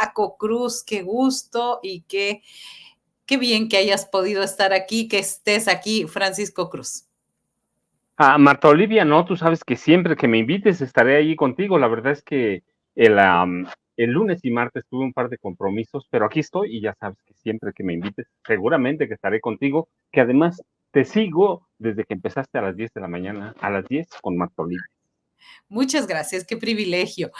Paco Cruz, qué gusto y qué bien que hayas podido estar aquí, que estés aquí, Francisco Cruz. Marta Olivia, no, tú sabes que siempre que me invites estaré allí contigo. La verdad es que el, el lunes y martes tuve un par de compromisos, pero aquí estoy y ya sabes que siempre que me invites, seguramente que estaré contigo, que además te sigo desde que empezaste a las 10 de la mañana, a las 10 con Marta Olivia. Muchas gracias, qué privilegio.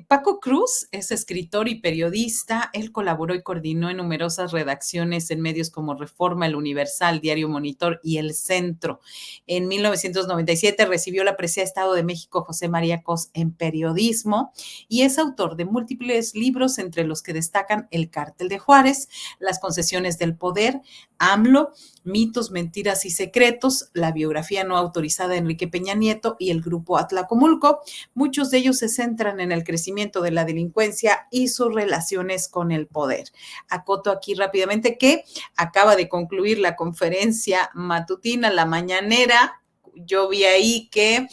Paco Cruz es escritor y periodista. Él colaboró y coordinó en numerosas redacciones en medios como Reforma, El Universal, Diario Monitor y El Centro. En 1997 recibió la presea Estado de México José María Cos en periodismo y es autor de múltiples libros, entre los que destacan El Cártel de Juárez, Las concesiones del poder, AMLO, Mitos, mentiras y secretos, la biografía no autorizada de Enrique Peña Nieto y el grupo Atlacomulco. Muchos de ellos se centran en el crecimiento de la delincuencia y sus relaciones con el poder. Acoto aquí rápidamente que acaba de concluir la conferencia matutina, la mañanera. Yo vi ahí que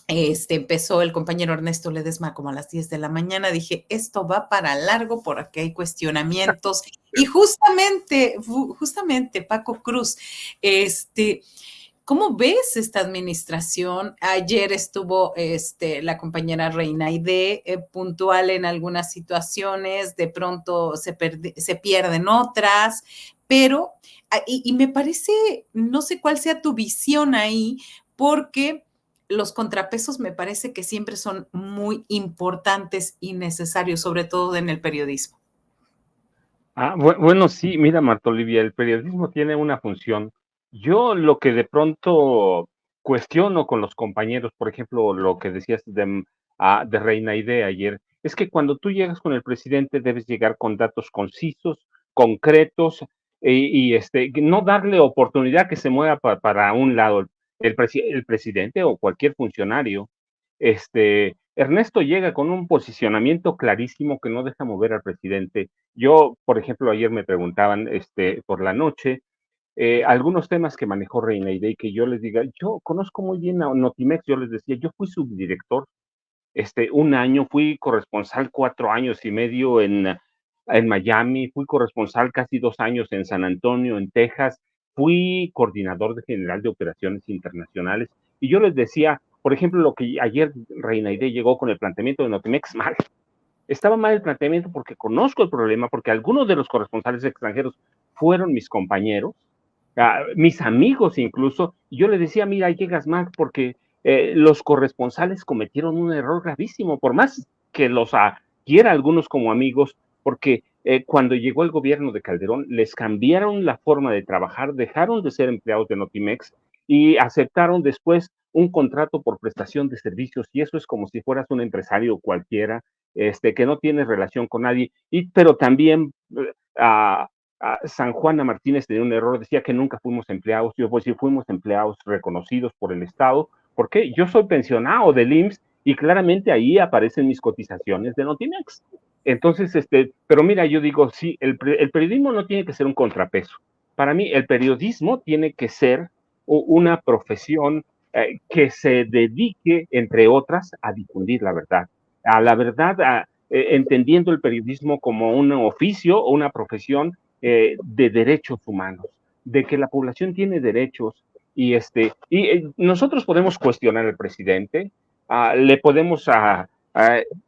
empezó el compañero Ernesto Ledesma como a las 10 de la mañana. Dije, esto va para largo porque hay cuestionamientos. Y justamente, Paco Cruz, ¿cómo ves esta administración? Ayer estuvo la compañera Reina Aide puntual en algunas situaciones, de pronto se pierden otras, pero, y me parece, no sé cuál sea tu visión ahí, porque los contrapesos me parece que siempre son muy importantes y necesarios, sobre todo en el periodismo. Bueno, sí, mira, Marta Olivia, el periodismo tiene una función. Yo lo que de pronto cuestiono con los compañeros, por ejemplo, lo que decías de Reina Idea ayer, es que cuando tú llegas con el presidente debes llegar con datos concisos, concretos, no darle oportunidad que se mueva para un lado el presidente o cualquier funcionario. Ernesto llega con un posicionamiento clarísimo que no deja mover al presidente. Yo, por ejemplo, ayer me preguntaban por la noche algunos temas que manejó Reina Idea y que yo les diga, yo conozco muy bien a Notimex, yo les decía, yo fui subdirector un año, fui corresponsal 4 años y medio en Miami, fui corresponsal casi 2 años en San Antonio, en Texas, fui coordinador general de operaciones internacionales y yo les decía, por ejemplo, lo que ayer Reina Idea llegó con el planteamiento de Notimex mal. Estaba mal el planteamiento porque conozco el problema, porque algunos de los corresponsales extranjeros fueron mis compañeros, mis amigos incluso, y yo le decía, mira, llegas mal porque los corresponsales cometieron un error gravísimo, por más que los quiera algunos como amigos, porque cuando llegó el gobierno de Calderón les cambiaron la forma de trabajar, dejaron de ser empleados de Notimex y aceptaron después un contrato por prestación de servicios, y eso es como si fueras un empresario cualquiera, que no tiene relación con nadie, pero también San Juana Martínez tenía un error, decía que nunca fuimos empleados. Yo pues sí fuimos empleados reconocidos por el Estado, porque yo soy pensionado del IMSS y claramente ahí aparecen mis cotizaciones de Notimex. Entonces, pero mira, yo digo, sí, el periodismo no tiene que ser un contrapeso. Para mí, el periodismo tiene que ser una profesión que se dedique, entre otras, a difundir la verdad. A la verdad, entendiendo el periodismo como un oficio o una profesión de derechos humanos, de que la población tiene derechos y nosotros podemos cuestionar al presidente, le podemos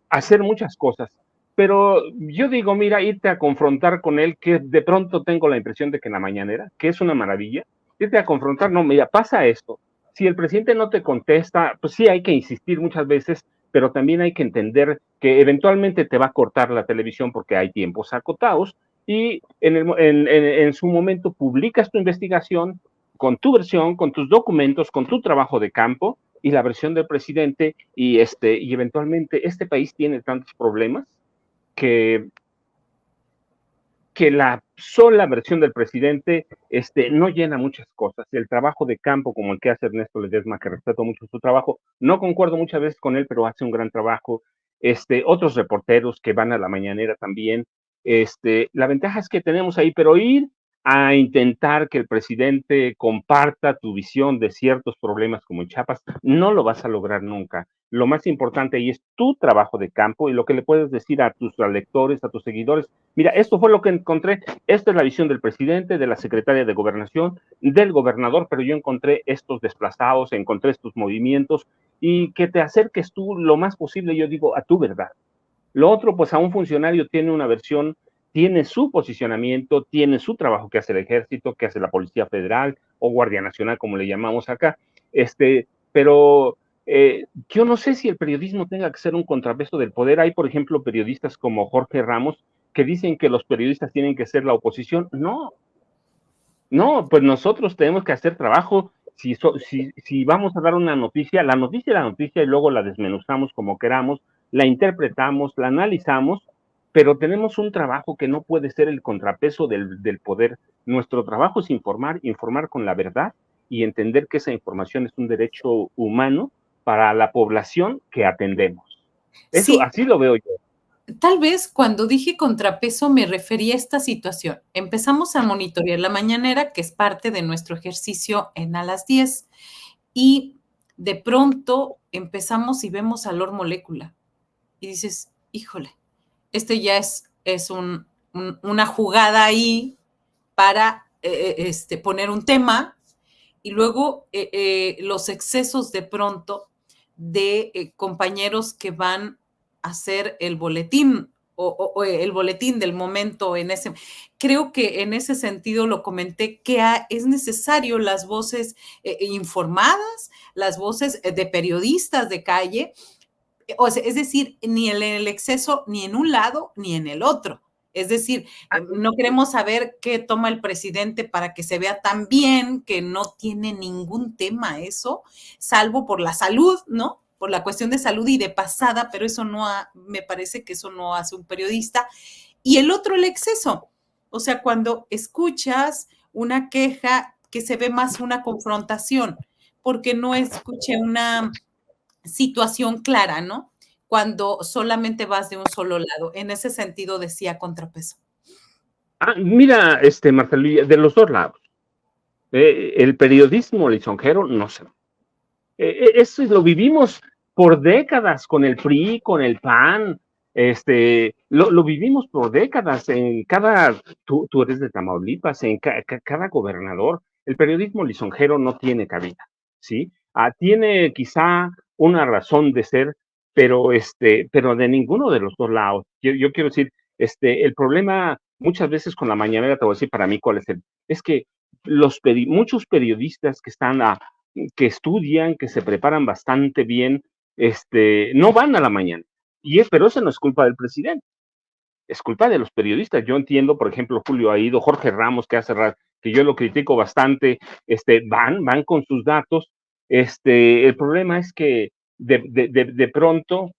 hacer muchas cosas, pero yo digo, mira, irte a confrontar con él, que de pronto tengo la impresión de que en la mañanera, que es una maravilla, irte a confrontar, no, mira, pasa esto. Si el presidente no te contesta, pues sí hay que insistir muchas veces, pero también hay que entender que eventualmente te va a cortar la televisión porque hay tiempos acotados y en su momento publicas tu investigación con tu versión, con tus documentos, con tu trabajo de campo y la versión del presidente y eventualmente este país tiene tantos problemas que la sola versión del presidente no llena muchas cosas. El trabajo de campo, como el que hace Ernesto Ledesma, que respeto mucho su trabajo, no concuerdo muchas veces con él, pero hace un gran trabajo. Otros reporteros que van a la mañanera también. La ventaja es que tenemos ahí, pero ir a intentar que el presidente comparta tu visión de ciertos problemas como en Chiapas, no lo vas a lograr nunca. Lo más importante ahí es tu trabajo de campo y lo que le puedes decir a tus lectores, a tus seguidores. Mira, esto fue lo que encontré. Esta es la visión del presidente, de la secretaria de Gobernación, del gobernador, pero yo encontré estos desplazados, encontré estos movimientos y que te acerques tú lo más posible, yo digo, a tu verdad. Lo otro, pues a un funcionario tiene una versión, tiene su posicionamiento, tiene su trabajo que hace el ejército, que hace la Policía Federal o Guardia Nacional, como le llamamos acá. Pero yo no sé si el periodismo tenga que ser un contrapeso del poder. Hay, por ejemplo, periodistas como Jorge Ramos que dicen que los periodistas tienen que ser la oposición. No, no, pues nosotros tenemos que hacer trabajo. Si vamos a dar una noticia, la noticia es la noticia y luego la desmenuzamos como queramos, la interpretamos, la analizamos, pero tenemos un trabajo que no puede ser el contrapeso del poder. Nuestro trabajo es informar, informar con la verdad y entender que esa información es un derecho humano para la población que atendemos. Eso, Sí, así lo veo yo. tal vez cuando dije contrapeso me refería a esta situación. Empezamos a monitorear la mañanera, que es parte de nuestro ejercicio en a las 10, y de pronto empezamos y vemos a Lord Molécula y dices, híjole, ya una jugada ahí para poner un tema y luego los excesos de pronto de compañeros que van a hacer el boletín o el boletín del momento en ese. Creo que en ese sentido lo comenté, que es necesario las voces informadas, las voces de periodistas de calle, o sea, es decir, ni en el exceso ni en un lado ni en el otro. Es decir, no queremos saber qué toma el presidente para que se vea tan bien que no tiene ningún tema eso, salvo por la salud, ¿no? Por la cuestión de salud y de pasada, pero eso no me parece que eso no hace un periodista. Y el otro, el exceso. O sea, cuando escuchas una queja que se ve más una confrontación, porque no escuché una situación clara, ¿no? Cuando solamente vas de un solo lado. En ese sentido decía contrapeso. Mira, Marcelo, de los dos lados. El periodismo lisonjero no se eso lo vivimos por décadas con el PRI, con el PAN, lo vivimos por décadas en tú eres de Tamaulipas, en cada gobernador, el periodismo lisonjero no tiene cabida, ¿sí? Tiene quizá una razón de ser, pero de ninguno de los dos lados. Yo quiero decir, el problema muchas veces con la mañanera, te voy a decir para mí cuál es que muchos periodistas que estudian, que se preparan bastante bien, no van a la mañana. Pero eso no es culpa del presidente, es culpa de los periodistas. Yo entiendo, por ejemplo, Julio Aido, Jorge Ramos, que yo lo critico bastante, van con sus datos. El problema es que de pronto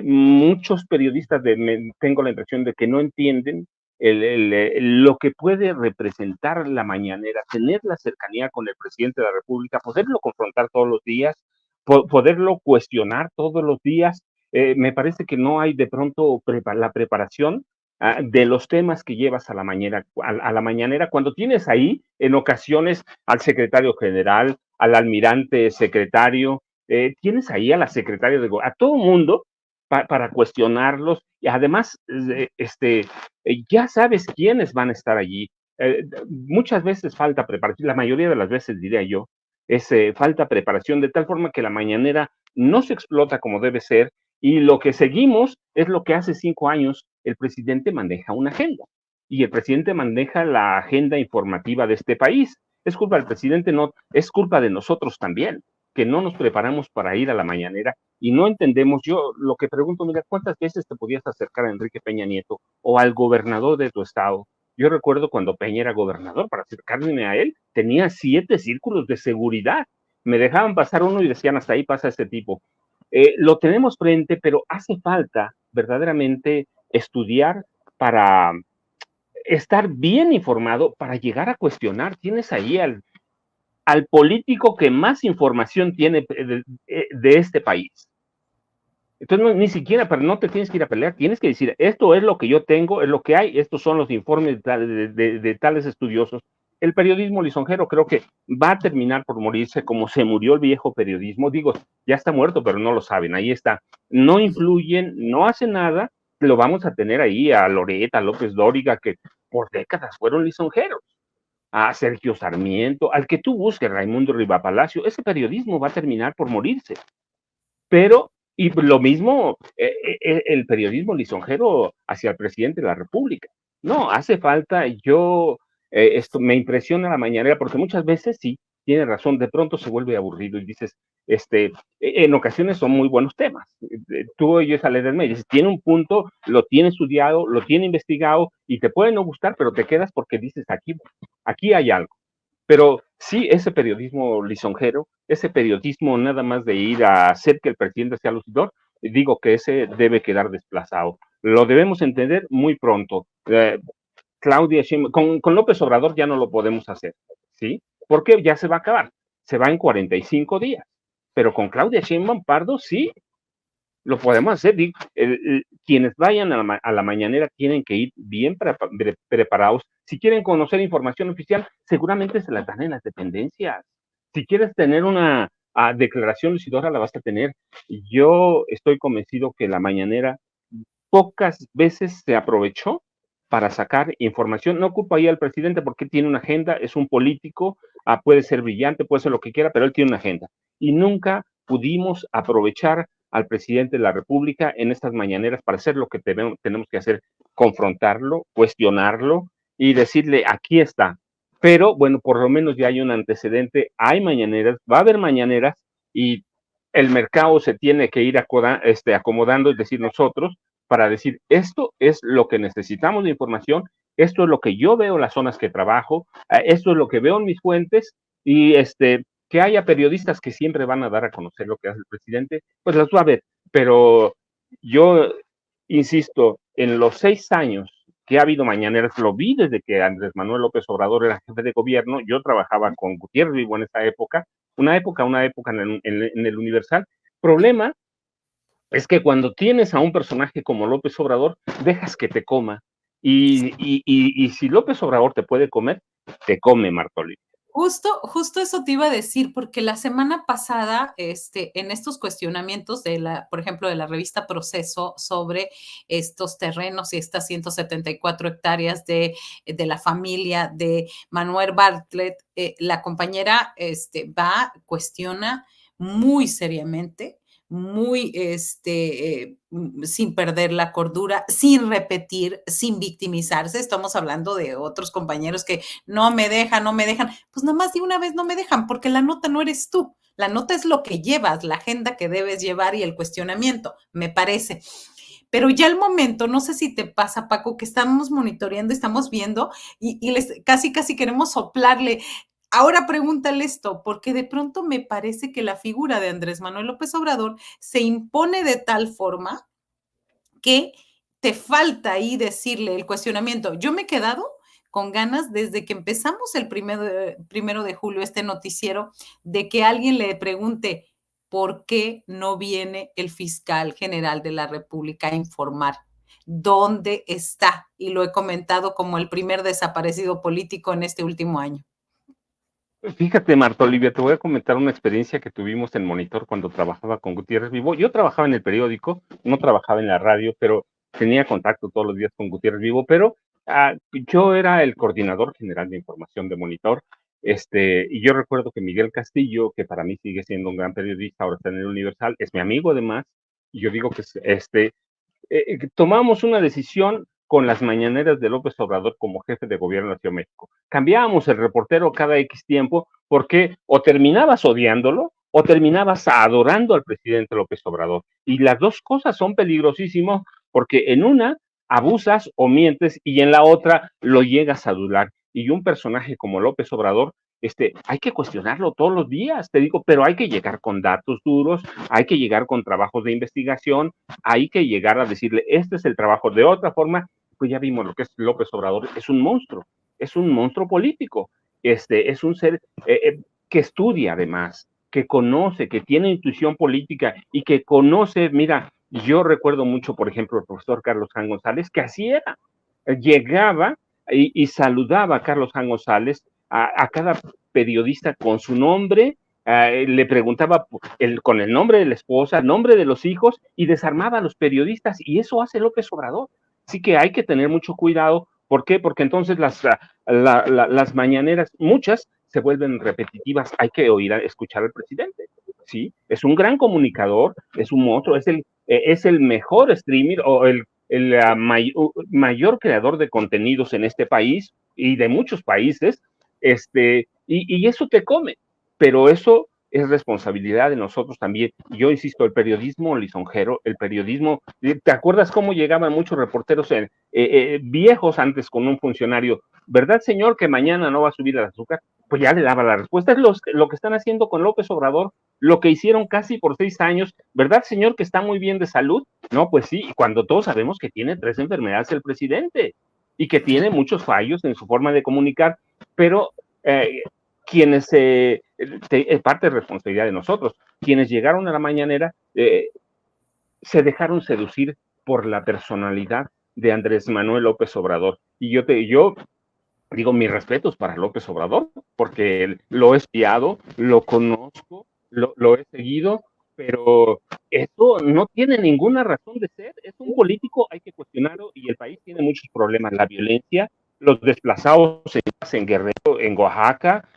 muchos periodistas tengo la impresión de que no entienden lo que puede representar la mañanera, tener la cercanía con el presidente de la República, poderlo confrontar todos los días, poderlo cuestionar todos los días. Me parece que no hay de pronto la preparación de los temas que llevas a la mañanera, cuando tienes ahí en ocasiones al secretario general, al almirante secretario, tienes ahí a la secretaria a todo mundo para cuestionarlos y además ya sabes quiénes van a estar allí. Muchas veces falta preparación, la mayoría de las veces diría yo, es falta preparación de tal forma que la mañanera no se explota como debe ser y lo que seguimos es lo que hace 5 años el presidente maneja una agenda y el presidente maneja la agenda informativa de este país. Es culpa del presidente, no, es culpa de nosotros también, que no nos preparamos para ir a la mañanera y no entendemos. Yo lo que pregunto, mira, ¿cuántas veces te podías acercar a Enrique Peña Nieto o al gobernador de tu estado? Yo recuerdo cuando Peña era gobernador, para acercarme a él, tenía 7 círculos de seguridad. Me dejaban pasar uno y decían, hasta ahí pasa este tipo. Lo tenemos frente, pero hace falta verdaderamente estudiar para estar bien informado, para llegar a cuestionar. Tienes ahí al político que más información tiene de este país. Entonces, ni siquiera, pero no te tienes que ir a pelear, tienes que decir, esto es lo que yo tengo, es lo que hay, estos son los informes de tales estudiosos. El periodismo lisonjero creo que va a terminar por morirse como se murió el viejo periodismo. Digo, ya está muerto, pero no lo saben, ahí está. No influyen, no hacen nada, lo vamos a tener ahí a Loreta, a López Dóriga, que por décadas fueron lisonjeros, a Sergio Sarmiento, al que tú busques, Raimundo Rivapalacio, ese periodismo va a terminar por morirse. Pero, y lo mismo, el periodismo lisonjero hacia el presidente de la República. No, hace falta, esto me impresiona la mañanera, porque muchas veces sí, tiene razón, de pronto se vuelve aburrido y dices, en ocasiones son muy buenos temas. Tú oyes a leerme y dices, tiene un punto, lo tiene estudiado, lo tiene investigado y te puede no gustar, pero te quedas porque dices, aquí hay algo. Pero sí, ese periodismo lisonjero, ese periodismo nada más de ir a hacer que el presidente sea lucidor, digo que ese debe quedar desplazado. Lo debemos entender muy pronto. Claudia Sheinbaum, con López Obrador ya no lo podemos hacer, ¿sí? Porque ya se va a acabar, se va en 45 días. Pero con Claudia Sheinbaum Pardo, sí, lo podemos hacer. Quienes vayan a la mañanera tienen que ir bien preparados. Si quieren conocer información oficial, seguramente se la dan en las dependencias. Si quieres tener una declaración lucidora, la vas a tener. Yo estoy convencido que la mañanera pocas veces se aprovechó para sacar información. No ocupa ahí al presidente porque tiene una agenda, es un político, puede ser brillante, puede ser lo que quiera, pero él tiene una agenda. Y nunca pudimos aprovechar al presidente de la República en estas mañaneras para hacer lo que tenemos que hacer, confrontarlo, cuestionarlo y decirle, aquí está. Pero bueno, por lo menos ya hay un antecedente, hay mañaneras, va a haber mañaneras y el mercado se tiene que ir acomodando, es decir, nosotros, para decir, esto es lo que necesitamos de información, esto es lo que yo veo en las zonas que trabajo, esto es lo que veo en mis fuentes, y que haya periodistas que siempre van a dar a conocer lo que hace el presidente, pues las va a ver. Pero yo insisto, en los 6 años que ha habido mañaneras, lo vi desde que Andrés Manuel López Obrador era jefe de gobierno, yo trabajaba con Gutiérrez Vivo en esa época, una época en el Universal. Problema es que cuando tienes a un personaje como López Obrador, dejas que te coma. Y si López Obrador te puede comer, te come, Martoli. Justo eso te iba a decir, porque la semana pasada, en estos cuestionamientos por ejemplo, de la revista Proceso sobre estos terrenos y estas 174 hectáreas de la familia de Manuel Bartlett, la compañera cuestiona muy seriamente, muy sin perder la cordura, sin repetir, sin victimizarse. Estamos hablando de otros compañeros que no me dejan, no me dejan. Pues nada más de una vez no me dejan, porque la nota no eres tú. La nota es lo que llevas, la agenda que debes llevar y el cuestionamiento, me parece. Pero ya el momento, no sé si te pasa, Paco, que estamos monitoreando, estamos viendo y casi queremos soplarle. Ahora pregúntale esto, porque de pronto me parece que la figura de Andrés Manuel López Obrador se impone de tal forma que te falta ahí decirle el cuestionamiento. Yo me he quedado con ganas desde que empezamos el primero de julio este noticiero de que alguien le pregunte por qué no viene el fiscal general de la República a informar dónde está. Y lo he comentado como el primer desaparecido político en este último año. Fíjate, Marta Olivia, te voy a comentar una experiencia que tuvimos en Monitor cuando trabajaba con Gutiérrez Vivo. Yo trabajaba en el periódico, no trabajaba en la radio, pero tenía contacto todos los días con Gutiérrez Vivo, pero yo era el coordinador general de información de Monitor. Y yo recuerdo que Miguel Castillo, que para mí sigue siendo un gran periodista, ahora está en el Universal, es mi amigo además, y yo digo que tomamos una decisión con las mañaneras de López Obrador como jefe de gobierno de Ciudad de México. Cambiábamos el reportero cada X tiempo porque o terminabas odiándolo o terminabas adorando al presidente López Obrador. Y las dos cosas son peligrosísimas porque en una abusas o mientes y en la otra lo llegas a adular. Y un personaje como López Obrador, hay que cuestionarlo todos los días, te digo, pero hay que llegar con datos duros, hay que llegar con trabajos de investigación, hay que llegar a decirle, este es el trabajo. De otra forma, pues ya vimos lo que es López Obrador, es un monstruo político, es un ser que estudia además, que conoce, que tiene intuición política y que conoce, mira, Y yo recuerdo mucho, por ejemplo, el profesor Carlos Jan González, que así era. Llegaba y saludaba a Carlos Jan González, a cada periodista con su nombre, le preguntaba con el nombre de la esposa, el nombre de los hijos, y desarmaba a los periodistas, y eso hace López Obrador. Así que hay que tener mucho cuidado. ¿Por qué? Porque entonces las mañaneras, muchas, se vuelven repetitivas. Hay que escuchar al presidente. ¿Sí? Es un gran comunicador, es un monstruo, es el mejor streamer o mayor creador de contenidos en este país y de muchos países, y eso te come, pero eso es responsabilidad de nosotros también. Yo insisto, el periodismo lisonjero, el periodismo, ¿te acuerdas cómo llegaban muchos reporteros viejos antes con un funcionario? ¿Verdad, señor, que mañana no va a subir el azúcar? Pues ya le daba la respuesta. Es lo que están haciendo con López Obrador, lo que hicieron casi por 6 años. ¿Verdad, señor, que está muy bien de salud? No, pues sí, cuando todos sabemos que tiene 3 enfermedades el presidente y que tiene muchos fallos en su forma de comunicar, pero quienes, es parte de responsabilidad de nosotros, quienes llegaron a la mañanera se dejaron seducir por la personalidad de Andrés Manuel López Obrador. Y yo digo, mis respetos para López Obrador, porque lo he espiado, lo conozco, lo he seguido, pero eso no tiene ninguna razón de ser. Es un político, hay que cuestionarlo, y el país tiene muchos problemas. La violencia, los desplazados en Guerrero, en Oaxaca,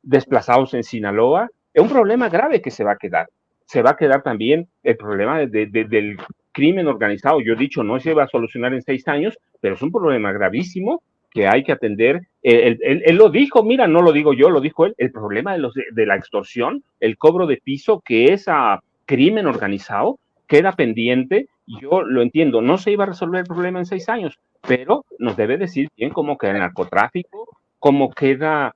desplazados en Sinaloa, es un problema grave que se va a quedar. Se va a quedar también el problema del crimen organizado. Yo he dicho, no se va a solucionar en 6 años, pero es un problema gravísimo que hay que atender. Él lo dijo, mira, no lo digo yo, lo dijo él, el problema de la extorsión, el cobro de piso, que es a crimen organizado, queda pendiente. Yo lo entiendo, no se iba a resolver el problema en 6 años, pero nos debe decir bien cómo queda el narcotráfico, cómo queda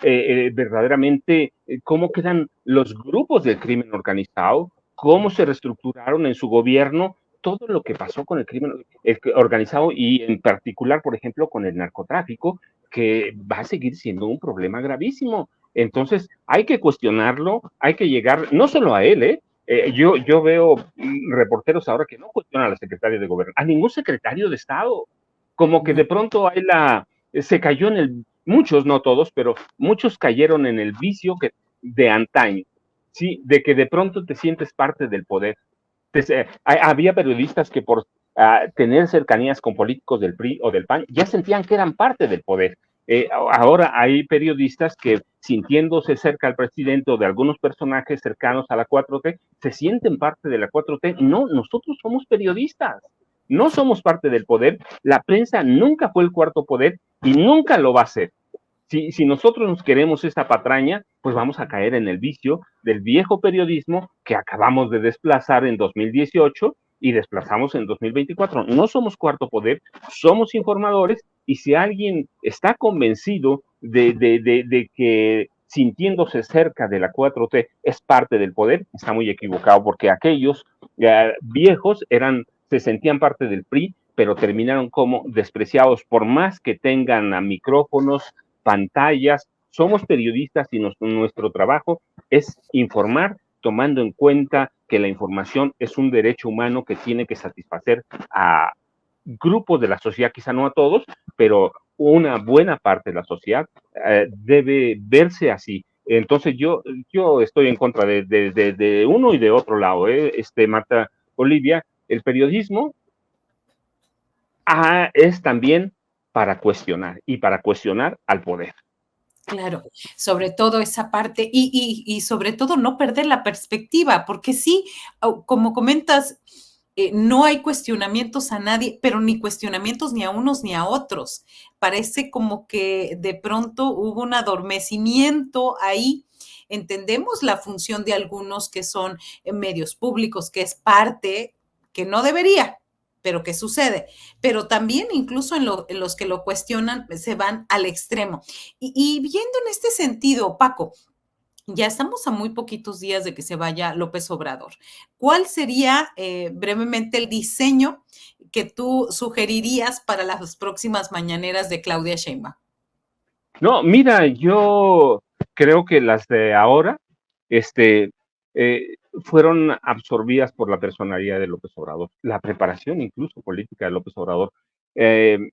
verdaderamente, cómo quedan los grupos del crimen organizado, cómo se reestructuraron en su gobierno, todo lo que pasó con el crimen organizado y en particular, por ejemplo, con el narcotráfico, que va a seguir siendo un problema gravísimo. Entonces, hay que cuestionarlo, hay que llegar, no solo a él, yo veo reporteros ahora que no cuestionan a la secretaria de gobierno, a ningún secretario de Estado, como que de pronto hay se cayó en muchos, no todos, pero muchos cayeron en el vicio de antaño, ¿sí? De que de pronto te sientes parte del poder. Había periodistas que por tener cercanías con políticos del PRI o del PAN ya sentían que eran parte del poder. Ahora hay periodistas que, sintiéndose cerca al presidente o de algunos personajes cercanos a la 4T, se sienten parte de la 4T. No, nosotros somos periodistas, no somos parte del poder. La prensa nunca fue el cuarto poder y nunca lo va a ser. Si nosotros nos queremos esta patraña, pues vamos a caer en el vicio del viejo periodismo que acabamos de desplazar en 2018 y desplazamos en 2024. No somos cuarto poder, somos informadores, y si alguien está convencido de que sintiéndose cerca de la 4T es parte del poder, está muy equivocado, porque aquellos viejos se sentían parte del PRI, pero terminaron como despreciados, por más que tengan micrófonos, pantallas. Somos periodistas y nuestro trabajo es informar, tomando en cuenta que la información es un derecho humano que tiene que satisfacer a grupos de la sociedad, quizá no a todos, pero una buena parte de la sociedad debe verse así. Entonces yo estoy en contra de uno y de otro lado, Marta Olivia. El periodismo es también para cuestionar y para cuestionar al poder. Claro, sobre todo esa parte y sobre todo no perder la perspectiva, porque sí, como comentas, no hay cuestionamientos a nadie, pero ni cuestionamientos ni a unos ni a otros. Parece como que de pronto hubo un adormecimiento ahí. Entendemos la función de algunos que son medios públicos, que es parte que no debería, pero que sucede. Pero también incluso en los que lo cuestionan se van al extremo. Y viendo en este sentido, Paco, ya estamos a muy poquitos días de que se vaya López Obrador. ¿Cuál sería brevemente el diseño que tú sugerirías para las próximas mañaneras de Claudia Sheinbaum? No, mira, yo creo que las de ahora, este, fueron absorbidas por la personalidad de López Obrador, la preparación incluso política de López Obrador. Eh,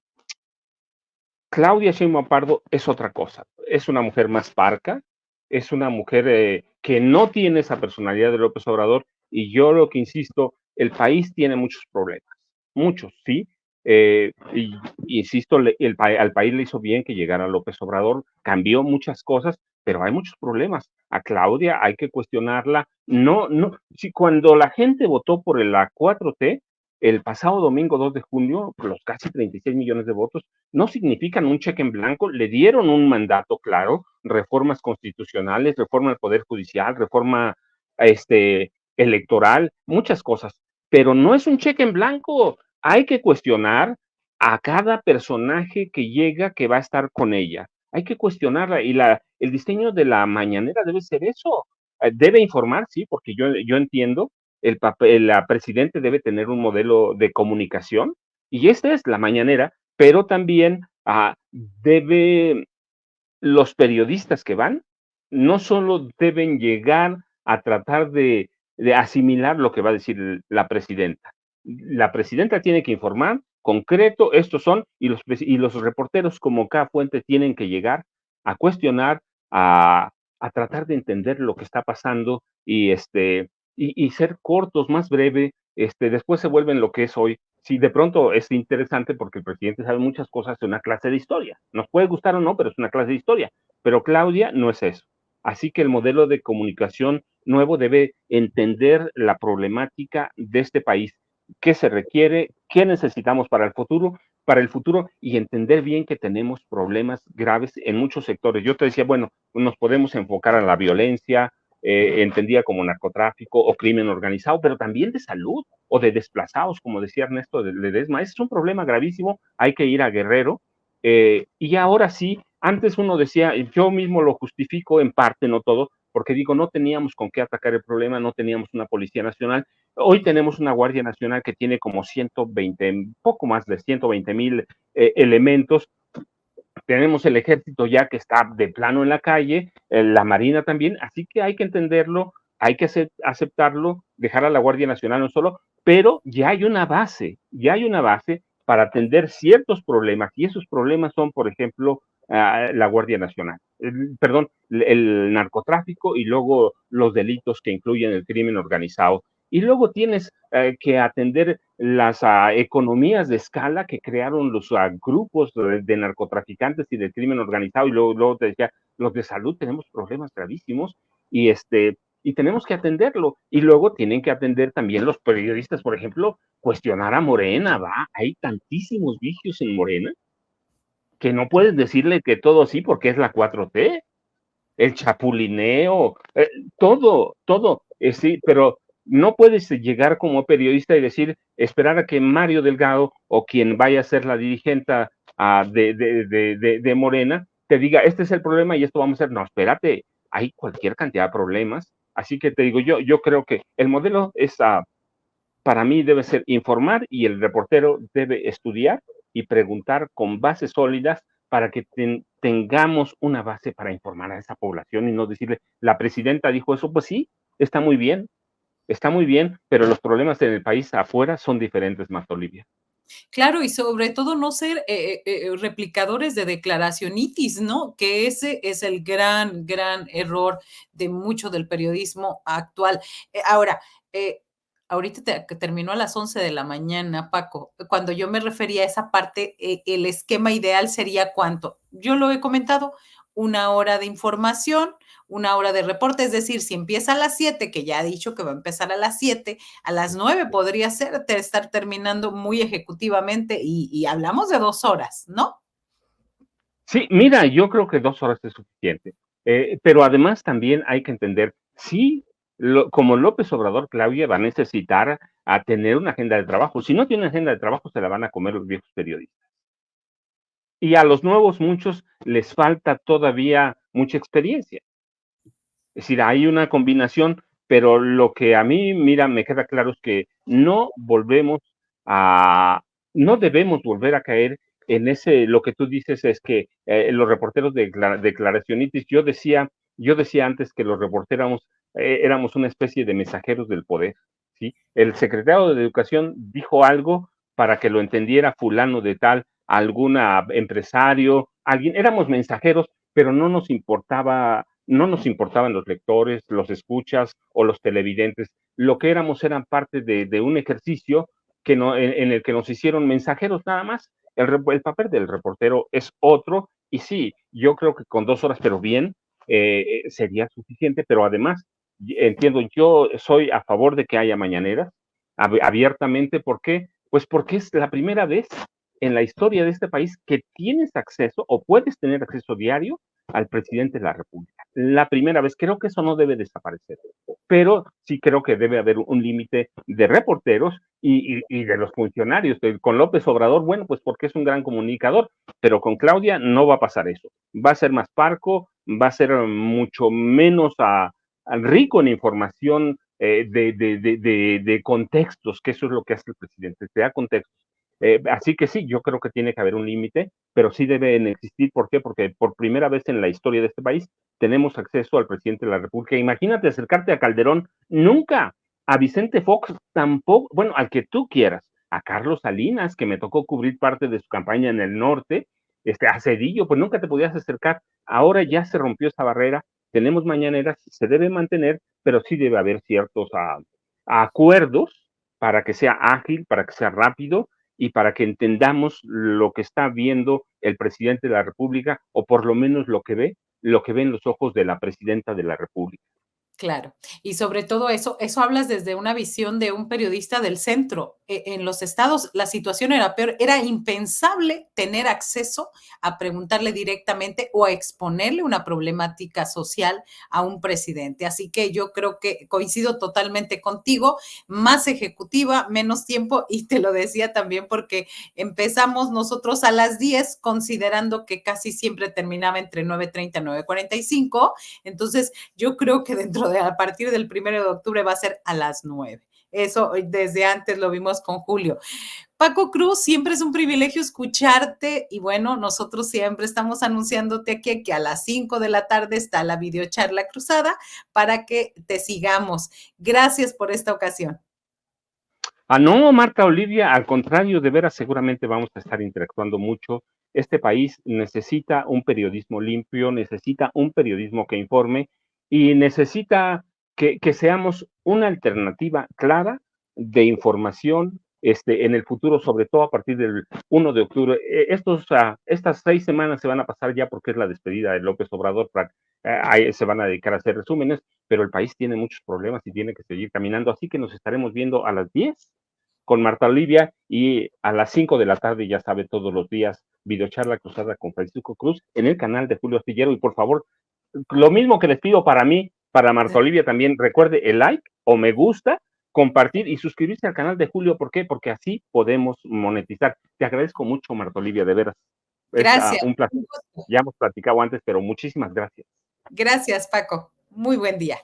Claudia Sheinbaum Pardo es otra cosa, es una mujer más parca, es una mujer que no tiene esa personalidad de López Obrador y yo lo que insisto, el país tiene muchos problemas, muchos, sí, y insisto, al país le hizo bien que llegara López Obrador, cambió muchas cosas, pero hay muchos problemas. A Claudia hay que cuestionarla. No, no, si cuando la gente votó por la 4T, el pasado domingo 2 de junio, los casi 36 millones de votos, no significan un cheque en blanco, le dieron un mandato claro, reformas constitucionales, reforma del Poder Judicial, reforma electoral, muchas cosas, pero no es un cheque en blanco, hay que cuestionar a cada personaje que llega que va a estar con ella, hay que cuestionarla y el diseño de la mañanera debe ser eso, debe informar, sí, porque yo entiendo, la presidente debe tener un modelo de comunicación y esta es la mañanera, pero también debe, los periodistas que van, no solo deben llegar a tratar de asimilar lo que va a decir la presidenta. La presidenta tiene que informar, concreto, estos son, y los reporteros como cada fuente tienen que llegar a cuestionar, a tratar de entender lo que está pasando y ser cortos, más breve, después se vuelven lo que es hoy. Sí, de pronto es interesante porque el presidente sabe muchas cosas de una clase de historia. Nos puede gustar o no, pero es una clase de historia. Pero Claudia no es eso. Así que el modelo de comunicación nuevo debe entender la problemática de este país, qué se requiere, qué necesitamos para el futuro y entender bien que tenemos problemas graves en muchos sectores. Yo te decía, bueno, nos podemos enfocar a la violencia, entendía como narcotráfico o crimen organizado, pero también de salud o de desplazados, como decía Ernesto Ledesma. Ese es un problema gravísimo, hay que ir a Guerrero. Y ahora sí, antes uno decía, yo mismo lo justifico en parte, no todo, porque digo, no teníamos con qué atacar el problema, no teníamos una Policía Nacional. Hoy tenemos una Guardia Nacional que tiene como 120, poco más de 120,000 elementos. Tenemos el ejército ya que está de plano en la calle, la Marina también, así que hay que entenderlo, hay que aceptarlo, dejar a la Guardia Nacional no solo, pero ya hay una base para atender ciertos problemas, y esos problemas son, por ejemplo, la Guardia Nacional, perdón, el narcotráfico y luego los delitos que incluyen el crimen organizado. Y luego tienes que atender las economías de escala que crearon los grupos de narcotraficantes y del crimen organizado. Y luego te decía, los de salud tenemos problemas gravísimos y, y tenemos que atenderlo. Y luego tienen que atender también los periodistas, por ejemplo, cuestionar a Morena, ¿va? Hay tantísimos vicios en Morena que no puedes decirle que todo sí porque es la 4T, el chapulineo, todo, sí, pero no puedes llegar como periodista y decir, esperar a que Mario Delgado o quien vaya a ser la dirigente de Morena te diga, este es el problema y esto vamos a hacer. No, espérate, hay cualquier cantidad de problemas. Así que te digo, yo creo que el modelo es, para mí debe ser informar y el reportero debe estudiar y preguntar con bases sólidas para que tengamos una base para informar a esa población y no decirle, la presidenta dijo eso, pues sí, está muy bien, pero los problemas en el país afuera son diferentes, Marta Olivia. Claro, y sobre todo no ser replicadores de declaracionitis, ¿no? Que ese es el gran, gran error de mucho del periodismo actual. Ahora, eh, ahorita que terminó a las 11 de la mañana, Paco, cuando yo me refería a esa parte, el esquema ideal sería cuánto. Yo lo he comentado, 1 hora de información, 1 hora de reporte, es decir, si empieza a las 7, que ya ha dicho que va a empezar a las 7, a las 9 podría ser estar terminando muy ejecutivamente y hablamos de 2 horas, ¿no? Sí, mira, yo creo que 2 horas es suficiente, pero además también hay que entender, sí, como López Obrador, Claudia, va a necesitar a tener una agenda de trabajo. Si no tiene agenda de trabajo, se la van a comer los viejos periodistas. Y a los nuevos muchos les falta todavía mucha experiencia. Es decir, hay una combinación, pero lo que a mí, mira, me queda claro es que a, no debemos volver a caer en lo que tú dices es que los reporteros de declaracionitis, yo decía antes que los reporteros éramos una especie de mensajeros del poder, ¿sí? El secretario de Educación dijo algo para que lo entendiera fulano de tal, algún empresario, alguien, éramos mensajeros, pero no nos importaban los lectores, los escuchas o los televidentes. Lo que éramos eran parte de un ejercicio que no, en el que nos hicieron mensajeros nada más. El papel del reportero es otro, y sí, yo creo que con 2 horas, pero bien, sería suficiente, pero además, entiendo, yo soy a favor de que haya mañaneras abiertamente. ¿Por qué? Pues porque es la primera vez en la historia de este país que tienes acceso o puedes tener acceso diario al presidente de la República. La primera vez, creo que eso no debe desaparecer, pero sí creo que debe haber un límite de reporteros y de los funcionarios. Con López Obrador, bueno, pues porque es un gran comunicador, pero con Claudia no va a pasar eso. Va a ser más parco, va a ser mucho menos rico en información de contextos, que eso es lo que hace el presidente, te da contextos. Así que sí, yo creo que tiene que haber un límite, pero sí deben existir. ¿Por qué? Porque por primera vez en la historia de este país tenemos acceso al presidente de la República. Imagínate acercarte a Calderón, nunca, a Vicente Fox tampoco, bueno, al que tú quieras, a Carlos Salinas, que me tocó cubrir parte de su campaña en el norte, a Cedillo, pues nunca te podías acercar. Ahora ya se rompió esa barrera, tenemos mañaneras, se debe mantener, pero sí debe haber ciertos acuerdos para que sea ágil, para que sea rápido y para que entendamos lo que está viendo el presidente de la República, o por lo menos lo que ve en los ojos de la presidenta de la República. Claro. Y sobre todo eso hablas desde una visión de un periodista del centro. En los estados la situación era peor, era impensable tener acceso a preguntarle directamente o a exponerle una problemática social a un presidente. Así que yo creo que coincido totalmente contigo, más ejecutiva, menos tiempo, y te lo decía también porque empezamos nosotros a las 10 considerando que casi siempre terminaba entre 9:30 y 9:45, entonces yo creo que a partir del 1 de octubre va a ser a las 9. Eso desde antes lo vimos con Julio. Paco Cruz, siempre es un privilegio escucharte y bueno, nosotros siempre estamos anunciándote aquí que a las 5 de la tarde está la videocharla cruzada para que te sigamos. Gracias por esta ocasión. No, Marta Olivia, al contrario, de veras, seguramente vamos a estar interactuando mucho. Este país necesita un periodismo limpio, necesita un periodismo que informe y necesita que seamos una alternativa clara de información en el futuro, sobre todo a partir del 1 de octubre. Estas 6 semanas se van a pasar ya porque es la despedida de López Obrador, ahí se van a dedicar a hacer resúmenes, pero el país tiene muchos problemas y tiene que seguir caminando, así que nos estaremos viendo a las 10 con Marta Olivia, y a las 5 de la tarde, ya sabe, todos los días, videocharla cruzada con Francisco Cruz en el canal de Julio Astillero. Y por favor, lo mismo que les pido para mí, para Marta Olivia también, recuerde el like o me gusta, compartir y suscribirse al canal de Julio. ¿Por qué? Porque así podemos monetizar. Te agradezco mucho, Marta Olivia, de veras. Es Gracias. un placer. Ya hemos platicado antes, pero muchísimas gracias. Gracias, Paco. Muy buen día.